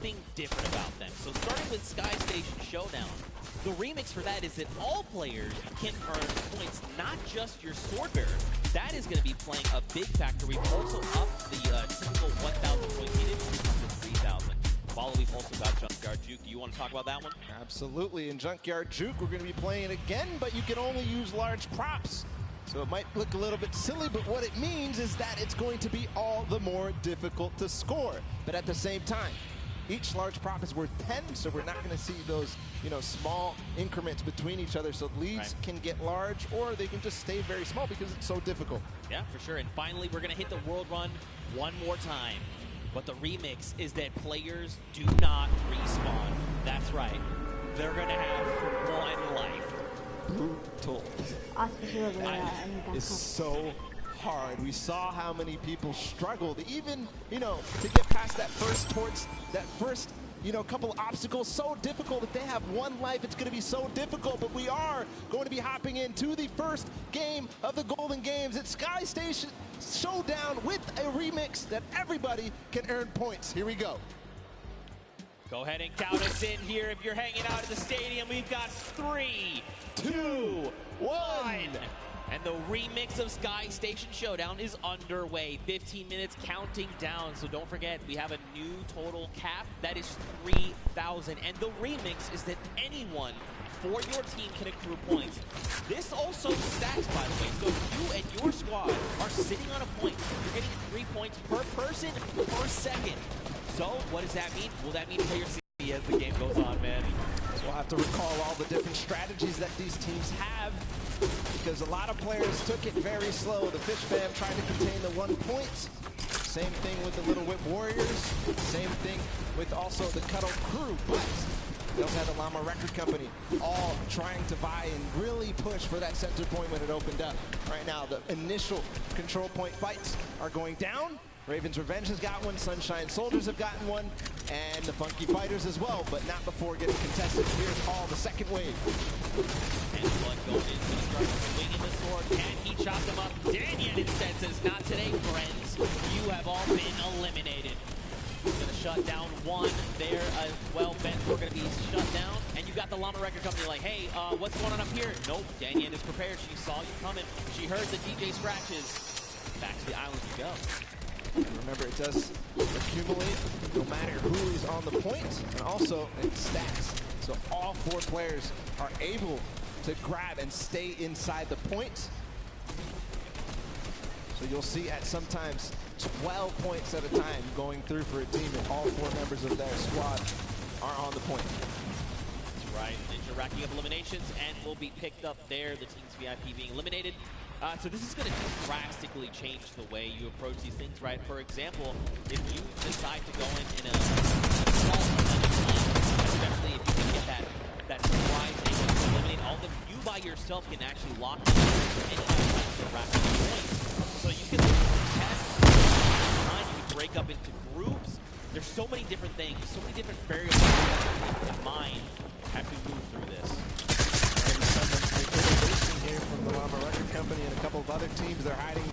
something different about them. So starting with Sky Station Showdown, the remix for that is that all players can earn points, not just your sword bearer. That is going to be playing a big factor. We've also upped the typical 1,000 points needed to 3,000. While we've also got Junkyard Juke. Do you want to talk about that one? Absolutely. In Junkyard Juke, we're going to be playing it again, but you can only use large props. So it might look a little bit silly, but what it means is that it's going to be all the more difficult to score. But at the same time, each large prop is worth 10, so we're not going to see those, small increments between each other. So leads can get large, or they can just stay very small because it's so difficult. Yeah, for sure. And finally, we're going to hit the world run one more time. But the remix is that players do not respawn. That's right. They're going to have one life. Brutal. It's so hard. We saw how many people struggled, even, to get past that first couple obstacles. So difficult. If they have one life, it's going to be so difficult. But we are going to be hopping into the first game of the Golden Games at Sky Station Showdown with a remix that everybody can earn points. Here we go. Go ahead and count us in here if you're hanging out at the stadium. We've got 3, 2, 1. And the remix of Sky Station Showdown is underway. 15 minutes counting down. So don't forget, we have a new total cap. That is 3,000. And the remix is that anyone for your team can accrue points. This also stacks, by the way. So you and your squad are sitting on a point. You're getting 3 points per person per second. So what does that mean? Will that mean players see as the game goes on, man? So we'll have to recall all the different strategies that these teams have, because a lot of players took it very slow. The Fish Fam tried to contain the 1 point. Same thing with the Little Whip Warriors. Same thing with also the Cuddle Crew. But we also had the Llama Record Company all trying to vie and really push for that center point when it opened up. Right now, the initial control point fights are going down. Raven's Revenge has got one, Sunshine Soldiers have gotten one, and the Funky Fighters as well, but not before getting contested. Here's all the second wave. And one going into the struggle, swinging the sword. Can he chop them up? Daniel instead says, not today, friends. You have all been eliminated. He's going to shut down one there as well. Ben's we're going to be shut down. And you got the Llama Record Company like, hey, what's going on up here? Nope, Daniel is prepared. She saw you coming. She heard the DJ scratches. Back to the island you go. Remember, it does accumulate no matter who is on the point, and also it stacks. So all 4 players are able to grab and stay inside the point. So you'll see at sometimes 12 points at a time going through for a team, and all 4 members of their squad are on the point. That's right. Ninja racking up eliminations and will be picked up there. The team's VIP being eliminated. So this is going to drastically change the way you approach these things, right? For example, if you decide to go in a small team, especially if you can get that surprise angle to eliminate all of them, you by yourself can actually lock in any kind of rapid points. So you can test, you can break up into groups. There's so many different things, so many different variables you have to keep in mind as we move through this. Here from the Llama Record Company and a couple of other teams, they're hiding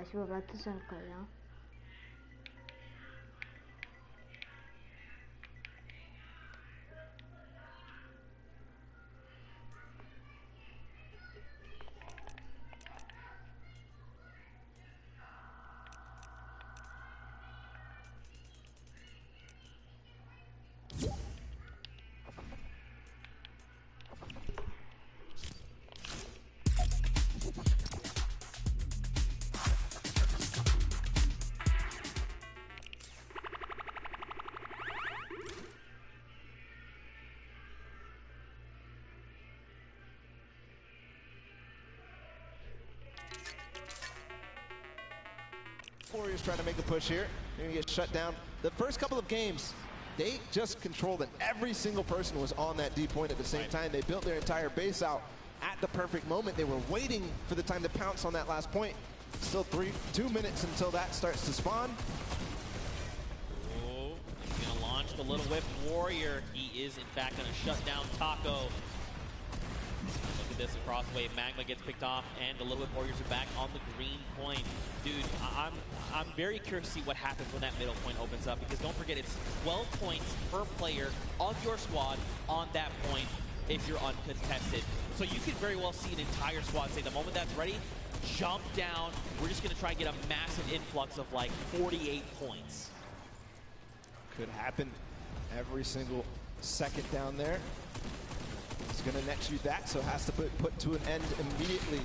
다시 같지 않을까요? Warriors trying to make a push here. They're gonna get shut down. The first couple of games, they just controlled it. Every single person was on that D point at the same time. They built their entire base out at the perfect moment. They were waiting for the time to pounce on that last point. Still 2 minutes until that starts to spawn. Oh, he's gonna launch the Little Whip Warrior. He is in fact gonna shut down Taco. Look at this across the way. Magma gets picked off, and the Little Whip Warriors are back on the green point. Dude, I'm very curious to see what happens when that middle point opens up, because don't forget, it's 12 points per player of your squad on that point if you're uncontested. So you could very well see an entire squad say, the moment that's ready, jump down. We're just going to try and get a massive influx of like 48 points. Could happen every single second down there. It's going to net you that, so has to put to an end immediately.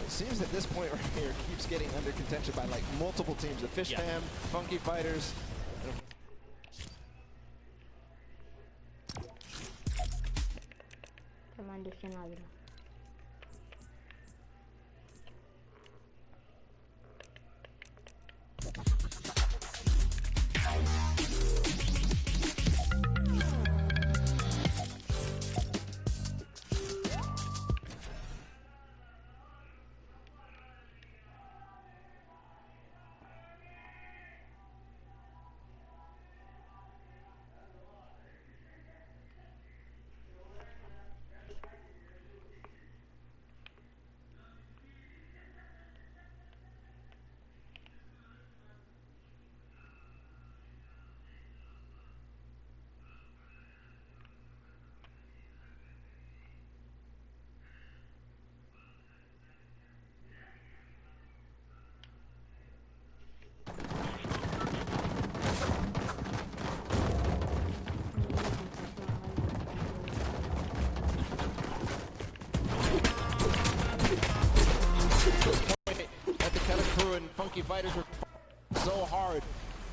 It seems that this point right here keeps getting under contention by like multiple teams. The Fish Fam, Funky Fighters. And Funky Fighters were so hard.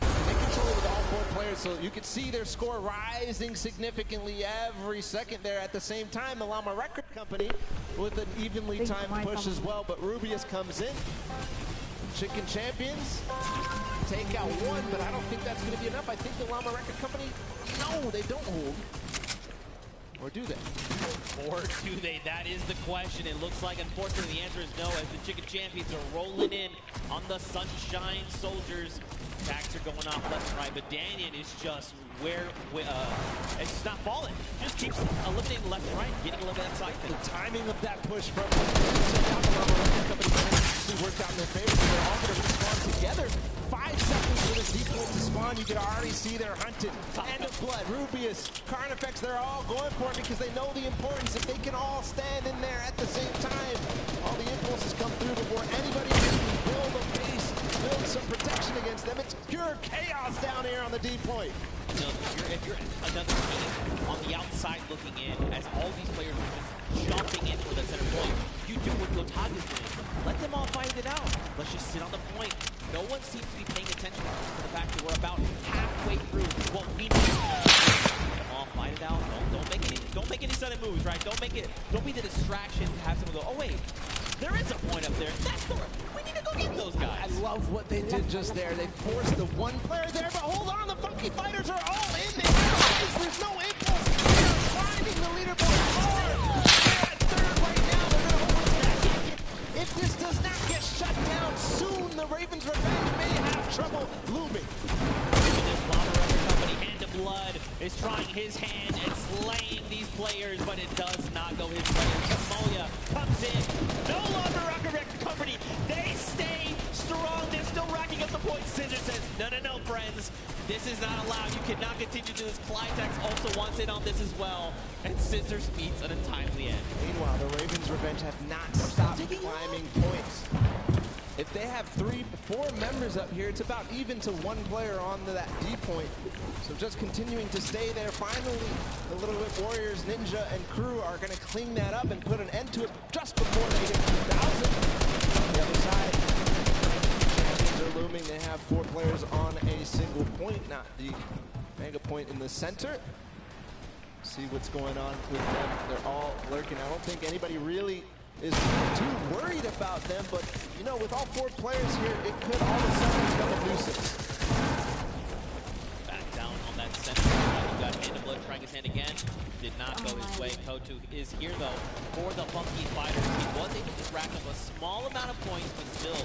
They control with all 4 players, so you could see their score rising significantly every second there. At the same time, the Llama Record Company with an evenly timed push as well, but Rubius comes in. Chicken Champions take out 1, but I don't think that's going to be enough. I think the Llama Record Company, no, they don't hold. Or do they? Or do they? That is the question. It looks like, unfortunately, the answer is no, as the Chicken Champions are rolling in on the Sunshine Soldiers. Attacks are going off left and right, but Danyan is just it's just not falling. Just keeps eliminating left and right, getting a little bit of that side. The timing of that push from the Company actually worked out in their favor. They're all going to respawn together. 5 seconds for this deep point to spawn. You can already see they're hunted. Hand of Blood, Rubius, Carnifex, they're all going for it because they know the importance. If they can all stand in there at the same time, all the impulses come through before anybody can build a base, build some protection against them. It's pure chaos down here on the D point. You know, if you're another team on the outside looking in, as all these players are just jumping in for the center point, you do what Gotaga's doing. Let them all fight it out. Let's just sit on the point. No one seems to be paying attention to the fact that we're about halfway through what we need. Let them all fight it out. Don't make any sudden moves, right? Don't be the distraction to have someone go, oh wait, there is a point up there. That's the we need to go get those guys. I love what they did just there. They forced the 1 player there, but hold on, the Funky Fighters are all in there. There's no impulse. They're climbing the leaderboard hard. They're at 3rd right now. They're going to hold this back. If this does not get shut down soon, the Ravens' revenge may have trouble looming. This Llama Record Company, Hand of Blood, is trying his hand at slaying these players, but it does not go his way. Samoya comes in. No Llama Record Company. They stay friends. This is not allowed. You cannot continue to do this. Clytex also wants in on this as well. And Scissors meets an untimely end. Meanwhile, the Ravens Revenge have not stopped climbing points. If they have 4 members up here, it's about even to 1 player on that D point. So just continuing to stay there. Finally, the Little Whip Warriors, Ninja, and crew are going to clean that up and put an end to it just before they hit 2,000. On the other side, champions are looming. They have 4 players on a single point, not the mega point in the center. See what's going on with them. They're all lurking. I don't think anybody really is too worried about them, but you know, with all 4 players here, it could all of a sudden become a nuisance. Back down on that center. You got Hand of Blood trying his hand again. Did not go his way. Kotu is here though for the Funky Fighters. He was able to rack up a small amount of points, but still,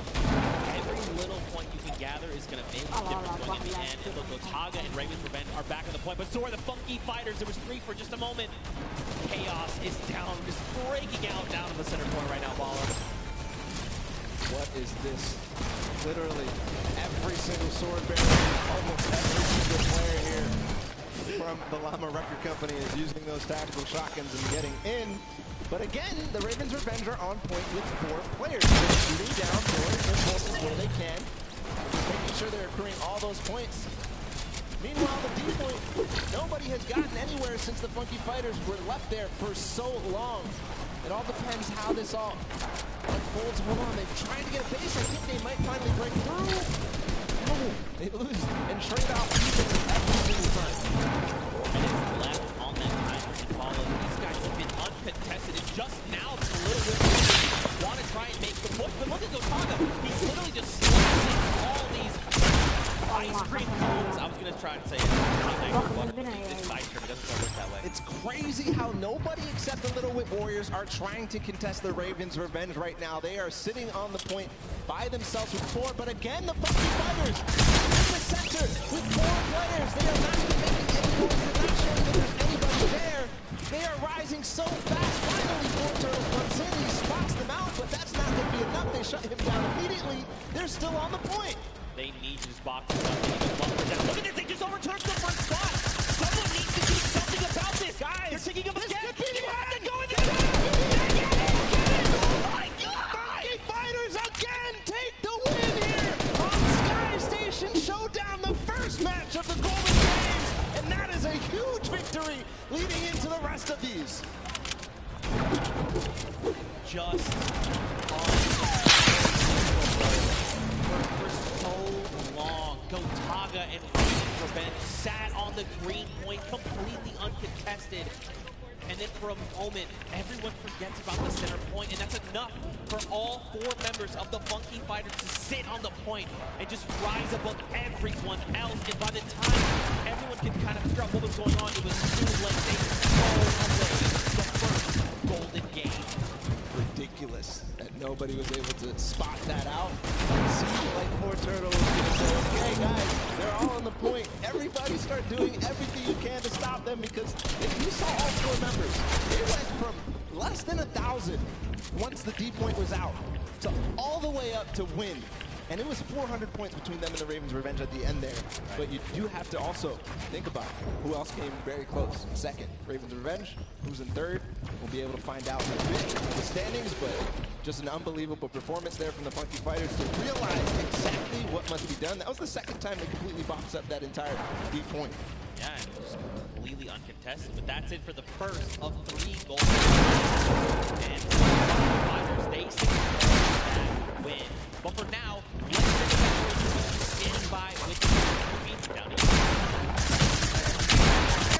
every little point you can gather is going to make a difference going in the end. And look, Otaga and Ravens Revenge are back on the point, but so are the Funky Fighters. There was 3 for just a moment. Chaos is down, just breaking out down in the center corner right now, Baller. What is this? Literally, every single sword bearer, almost every single player here from the Llama Record Company is using those tactical shotguns and getting in. But again, the Ravens Revenge are on point with 4 players. They're shooting down, throwing impulses where they can, just making sure they're accruing all those points. Meanwhile, the D point, nobody has gotten anywhere since the Funky Fighters were left there for so long. It all depends how this all unfolds. Hold on, they're trying to get a base. I think they might finally break through. No, they lose and trade out every single time. Minutes left on that timer and follow. These guys have been uncontested, and just now it's a little bit want to try and make the push. But look at Otaga. He's literally just slicing all these ice cream cones. I was going to try and say it. This ice cream doesn't work that way. It's crazy how nobody except the Little Whip Warriors are trying to contest the Ravens Revenge right now. They are sitting on the point by themselves with 4, but again, the Funky Fighters in the center with 4 players. They are not even making any noise. They're not showing that there's anybody there. They are rising so fast. Finally, Forturtle comes in. He spots them out, but that's not going to be enough. They shut him down immediately. They're still on the point. They need to box it up. They need to bump it down. Look at this. They just overturned the front spot. Someone needs to do something about this. Guys, they're taking up again. You have to go in there. Oh my God! Funky Fighters again take the win here on Sky Station Showdown, the first match of the Golden Games. And that is a huge victory leading into the rest of these. Just for so long, Gotaga and Ravens Revenge sat on the green point completely uncontested. And then for a moment, everyone forgets about the center point, and that's enough for all 4 members of the Funky Fighters to sit on the point and just rise above everyone else. And by the time everyone could kind of figure out what was going on, it was too late. They stole away the first golden game. Ridiculous that nobody was able to spot that out. It seemed like Forturtle was going to say, okay guys, they're all on the point. Everybody start doing everything you can to stop them, because you saw all 4 members. They went from less than 1,000 once the D point was out to all the way up to win. And it was 400 points between them and the Ravens Revenge at the end there. Right. But you do have to also think about who else came very close. Second, Ravens Revenge. Who's in third? We'll be able to find out in a bit of the standings, but just an unbelievable performance there from the Funky Fighters to realize exactly what must be done. That was the second time they completely boxed up that entire D point. Yeah, and it was completely uncontested, but that's it for the first of 3 goals. And the Fighters, they secure that win. But for now, let's stand by with the down here.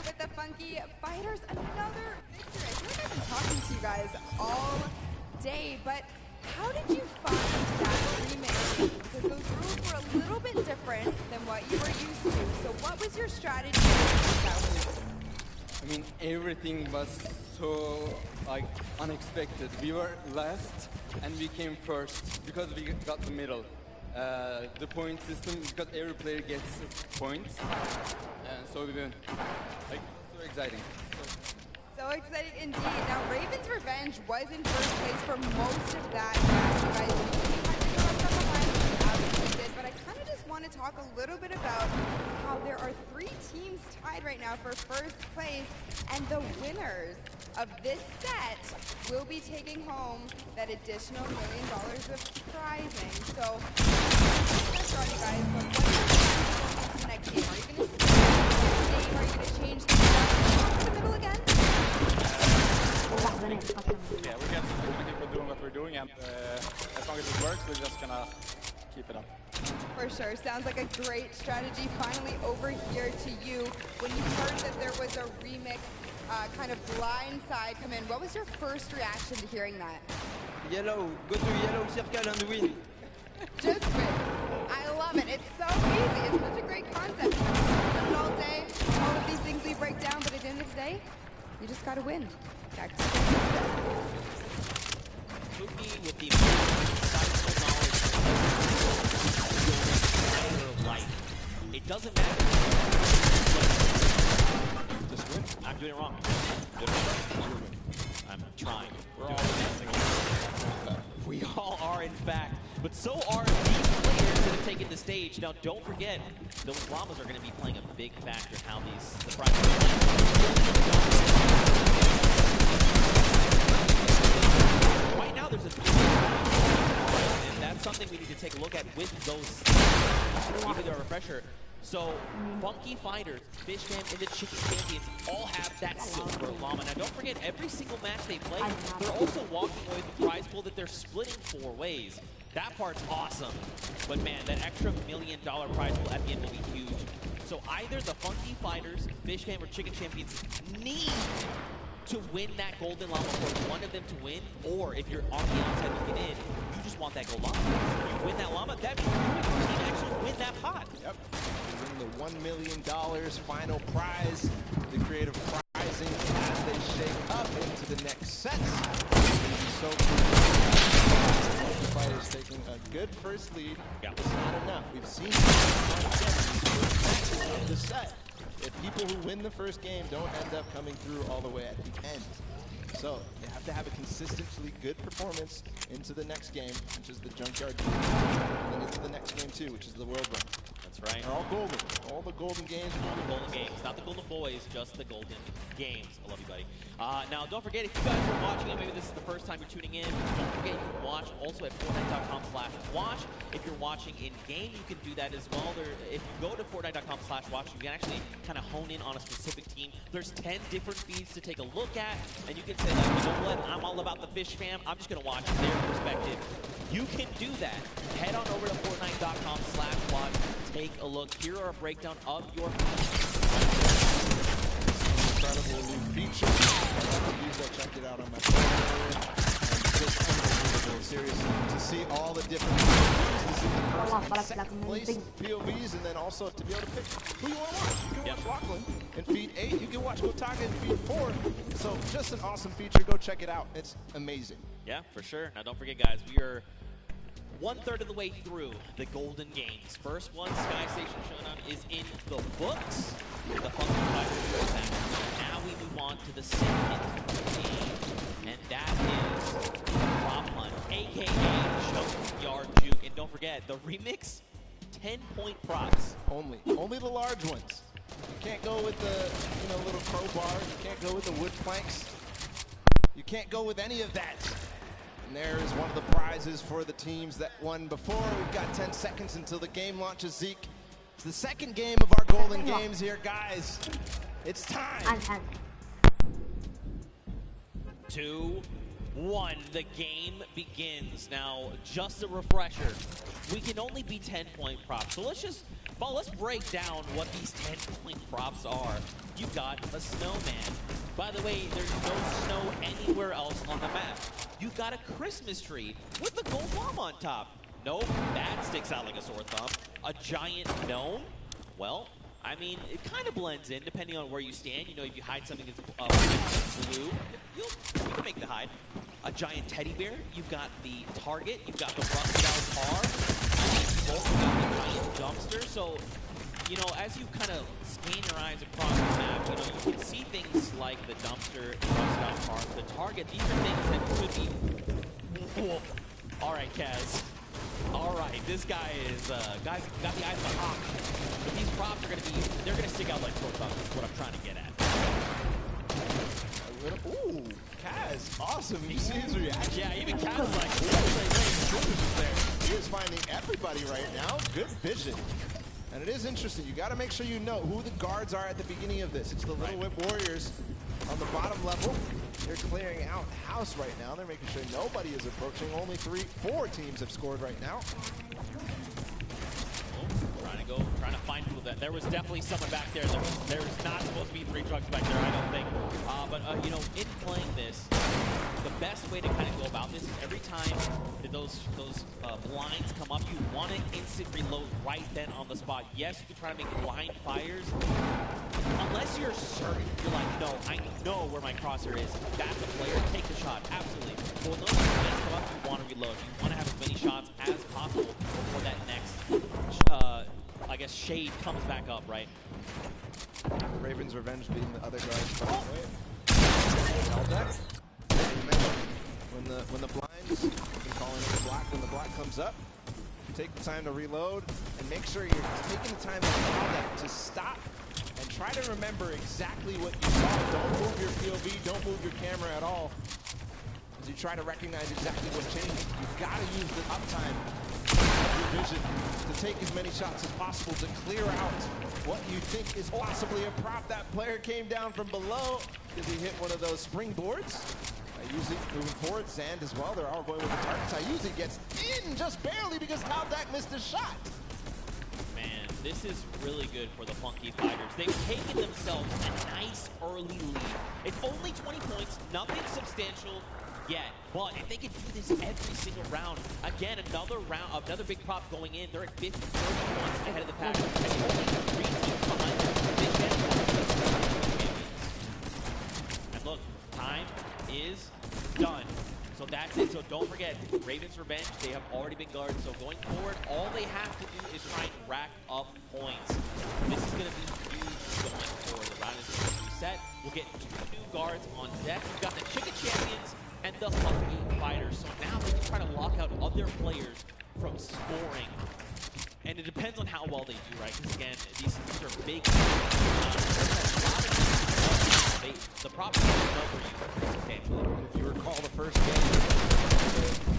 With the Funky Fighters, another victory. I feel like I've been talking to you guys all day, but how did you find that remix? Because those rules were a little bit different than what you were used to. So what was your strategy with that one? I mean, everything was so unexpected. We were last and we came first because we got the middle. The point system, because every player gets points, so we win. So exciting. So exciting indeed. Now, Ravens Revenge was in first place for most of that match. You guys usually had to go up from behind, as you did, but I kind of just want to talk a little bit about how there are 3 teams tied right now for first place, and the winners of this set will be taking home that additional $1 million of prizing. So, that's on you guys, but what are you going into the next game? Are you going to stay in the game? Are you going to change the middle again? Yeah, we're gonna keep doing what we're doing, and as long as it works, we're just gonna keep it up. For sure. Sounds like a great strategy. Finally over here to you. When you heard that there was a remix kind of blind side come in, what was your first reaction to hearing that? Yellow, go to yellow circle and win. Just win. I love it. It's so easy. It's such a great concept. We've done it all day. All of these things we break down, but at the end of the day, you just gotta win. Back to Mookie with the insightful knowledge of life. It doesn't matter. Just win. I'm doing it wrong. I'm trying. We're all dancing. We all are, in fact. But so are these players that have taken the stage. Now, don't forget, those llamas are going to be playing a big factor in how the prizes are playing. Right now, there's a and that's something we need to take a look at with those. Give you a refresher. So, Funky Fighters, Fish Fam, and the Chicken Champions all have that silver llama. Now, don't forget, every single match they play, they're also walking away with the prize pool that they're splitting 4 ways. That part's awesome. But man, that extra $1 million prize pool at the end will be huge. So either the Funky Fighters, Fish Fam, or Chicken Champions need to win that golden llama for one of them to win, or if you're on the outside looking in, you just want that gold llama. You win that llama, that means you and your team actually win that pot. Yep. You win the $1 million final prize, the creative prizing as they shake up into the next sets. So Fighters taking a good first lead. Yeah. It's not enough. We've seen the set. If people who win the first game don't end up coming through all the way at the end. So you have to have a consistently good performance into the next game, which is the Junkyard, and then into the next game too, which is the World Run. That's right. They're all golden. All the golden games. All the golden games. Not the golden boys, just the golden games. I love you, buddy. Now, don't forget, if you guys are watching, and maybe this is the first time you're tuning in, don't forget you can watch also at Fortnite.com/watch. If you're watching in-game, you can do that as well. If you go to Fortnite.com/watch, you can actually kind of hone in on a specific team. There's 10 different feeds to take a look at, and you can say, like, you know what, I'm all about the Fish Fam. I'm just going to watch their perspective. You can do that. Head on over to Fortnite.com/watch. Take a look. Here are a breakdown of your incredible new feature. Check it out on my phone. Just unbelievable, seriously. To see all the different POVs, to see the first and second place POVs, and then also to be able to pick who you want to watch. You can watch Lachlan in feed 8. You can watch Gotaga in feed 4. So just an awesome feature. Go check it out. It's amazing. Yeah, for sure. Now, don't forget, guys, we are 1/3 of the way through the Golden Games. First one, Sky Station Showdown, is in the books. The Funky Fighters back. Now we move on to the second game, and that is Prop Hunt, a.k.a. Junkyard Juke. And don't forget, the remix, 10-point props. Only the large ones. You can't go with the little crowbar. You can't go with the wood planks. You can't go with any of that. And there is one of the prizes for the teams that won before. We've got 10 seconds until the game launches. Zeke, it's the second game of our Golden Games here, guys. It's time. 2, 1, the game begins. Now, just a refresher, we can only be 10-point props. So let's break down what these 10-point props are. You've got a snowman. By the way, there's no snow anywhere else on the map. You've got a Christmas tree with the gold llama on top. Nope, that sticks out like a sore thumb. A giant gnome? Well, I mean, it kind of blends in depending on where you stand. You know, if you hide something that's blue, you can make the hide. A giant teddy bear. You've got the target. You've got the rusted out car. You've also got the giant dumpster. So, you know, as you kind of scan your eyes across the map, you know, you can see things like the dumpster, the rusted out car, the target. These are things that could be... All right, Kaz. All right, this guy is guys got the eye of the hawk. But these props are they're gonna stick out like sore thumbs. Is what I'm trying to get at. Ooh, Kaz, awesome. You see his reaction? Yeah, even Kaz is like, he is finding everybody right now. Good vision. And it is interesting. You got to make sure you know who the guards are at the beginning of this. It's the Little Whip Warriors on the bottom level. They're clearing out house right now. They're making sure nobody is approaching. Only 4 teams have scored right now. Trying to find people that there was definitely someone back there. There was not supposed to be 3 trucks back there, I don't think. But you know, in playing this, the best way to kind of go about this is every time that those blinds come up, you want to instant reload right then on the spot. Yes, you can try to make blind fires. Unless you're certain, you're like, no, I know where my crosshair is. That's a player. Take the shot. Absolutely. But when those blinds come up, you want to reload. You want to have as many shots as possible before that next I guess shade comes back up, right? Raven's Revenge being the other guys. When the blinds, you can call in the black. When the black comes up, take the time to reload and make sure you're taking the time to stop and try to remember exactly what you saw. Don't move your POV, don't move your camera at all. As you try to recognize exactly what changed, you've got to use the uptime of your vision to take as many shots as possible to clear out what you think is possibly a prop. That player came down from below because he hit one of those springboards. Usually moving forward, Zand as well. They're all going with the targets. I usually gets in just barely because Taldak missed a shot. Man, this is really good for the Funky Fighters. They've taken themselves a nice early lead. It's only 20 points, nothing substantial yet. But if they can do this every single round, again, another big prop going in. They're at 30 points ahead of the pack. And only 3 teams behind them. They can and look, time is done. So that's it. So don't forget, Raven's Revenge, they have already been guarded. So going forward, all they have to do is try and rack up points. This is going to be huge going forward. The round is going to reset. We'll get 2 new guards on deck. We've got the Chicken Champions and the Funky Fighters. So now they can try to lock out other players from scoring. And it depends on how well they do, right? Because again, these are big. The problem is over you substantially. If you recall the first game,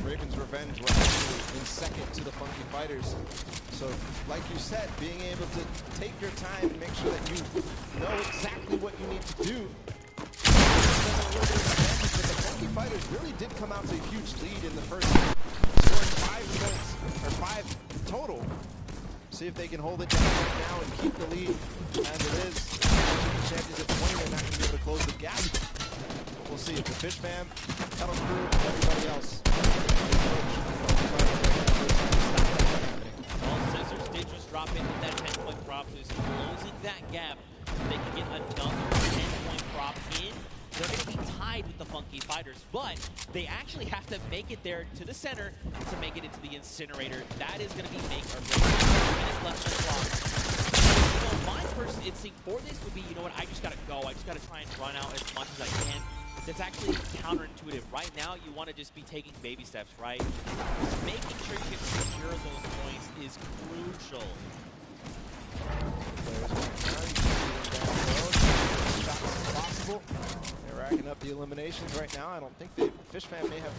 the Raven's Revenge were actually in second to the Funky Fighters. So, like you said, being able to take your time and make sure that you know exactly what you need to do. But the Funky Fighters really did come out to a huge lead in the first game, scoring 5 points, or 5 total. See if they can hold it down right now and keep the lead as it is. Champions at 20, they're not going to be able to close the gap. We'll see if the Fish Fam, Kettle Crew, everybody else. All Scissors did just drop in with that 10-point prop, so it's closing that gap. They can get another 10-point prop in. They're going to be tied with the Funky Fighters, but they actually have to make it there to the center to make it into the incinerator. That is going to be make or break. 2 minutes left on the clock. You know, my first instinct for this would be, you know what, I just got to go. I just got to try and run out as much as I can. That's actually counterintuitive. Right now, you want to just be taking baby steps, right? Making sure you can secure those points is crucial. Possible. They're racking up the eliminations right now. I don't think the Fish Fam may have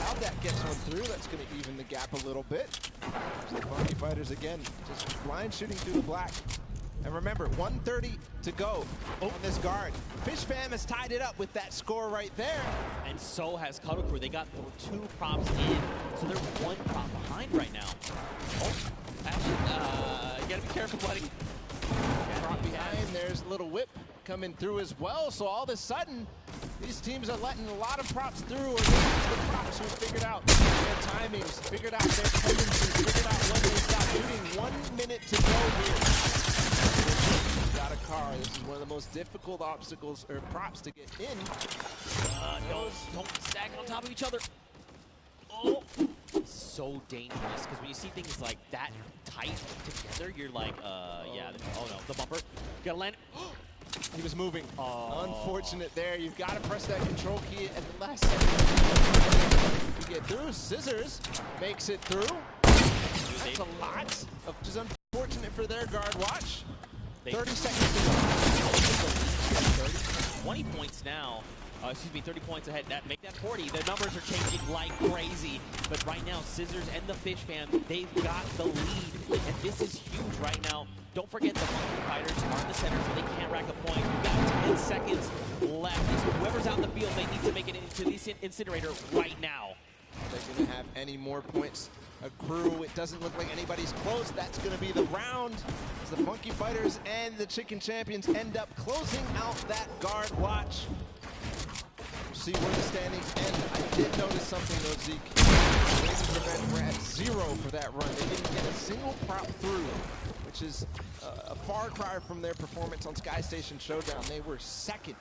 how that gets one through. That's going to even the gap a little bit. So the Funky Fighters again, just blind shooting through the black. And remember, 1:30 to go on this guard. Fish Fam has tied it up with that score right there. And so has Cuddle Crew. They got 2 props in, so they're 1 prop behind right now. Oh, actually, you gotta be careful, buddy. Prop behind, there's a little whip coming through as well. So all of a sudden, these teams are letting a lot of props through, or the props who figured out their timings, figured out their tendencies, figured out when they stop shooting. 1 minute to go here. Got a car. This is one of the most difficult obstacles or props to get in. Don't stack on top of each other. Oh, so dangerous, because when you see things like that tight together, you're like, yeah, oh no, the bumper. Gotta land. He was moving. Oh. Unfortunate there. You've got to press that control key at the last second to get through. Scissors makes it through. That's a lot, which is unfortunate for their guard watch. 30 seconds to go. 20 points now. 30 points ahead. Make that 40. The numbers are changing like crazy. But right now, Scissors and the Fish Fam, they've got the lead. And this is huge right now. Don't forget the Monkey Fighters are in the center, so they can't rack a point. We've got 10 seconds left. Whoever's out in the field, they need to make it into the incinerator right now. They're going to have any more points accrue. It doesn't look like anybody's close. That's going to be the round as the Funky Fighters and the Chicken Champions end up closing out that guard watch. We'll see where the standings end. I did notice something though, Zeke. The Ravens Revenge were at 0 for that run. They didn't get a single prop through, which is a far cry from their performance on Sky Station Showdown. They were second.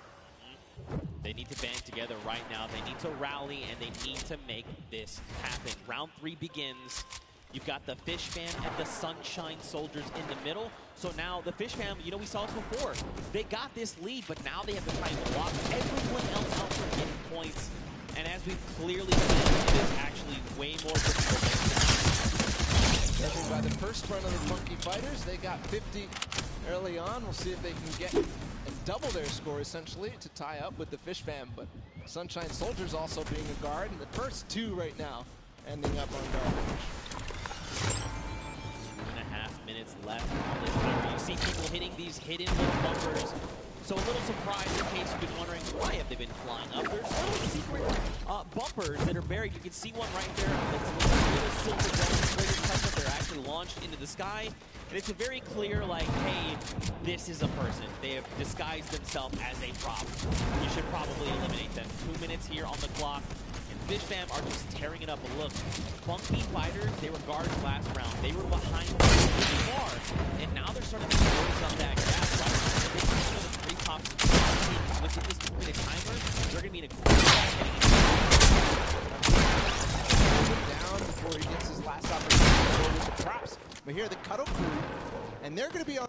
They need to band together right now. They need to rally, and they need to make this happen. Round 3 begins. You've got the Fish Fam and the Sunshine Soldiers in the middle. So now the Fish Fam, you know, we saw it before. They got this lead, but now they have to try to block everyone else out from getting points. And as we've clearly seen, it is actually way more difficult than Judging by the first run of the Funky Fighters, they got 50 early on. We'll see if they can get and double their score essentially to tie up with the Fish Fam. But Sunshine Soldiers also being a guard, and the first 2 right now ending up on guard. 2.5 minutes left on this timer. You see people hitting these hidden little bumpers. So a little surprise in case you've been wondering, why have they been flying up? There's little secret bumpers that are buried. You can see one right there. It's a little silver dome. They're actually launched into the sky. And it's a very clear, like, hey, this is a person. They have disguised themselves as a prop. You should probably eliminate them. 2 minutes here on the clock. And Fish Fam are just tearing it up. But look, Funky Fighters, they were guards last round. They were behind really far. And now they're starting to close up that gap. Right? They 3 pops with this 2-minute timer. They're going to be in a great down before he gets his last opportunity to go with the props. But here the Cuddle crew, and they're going to be on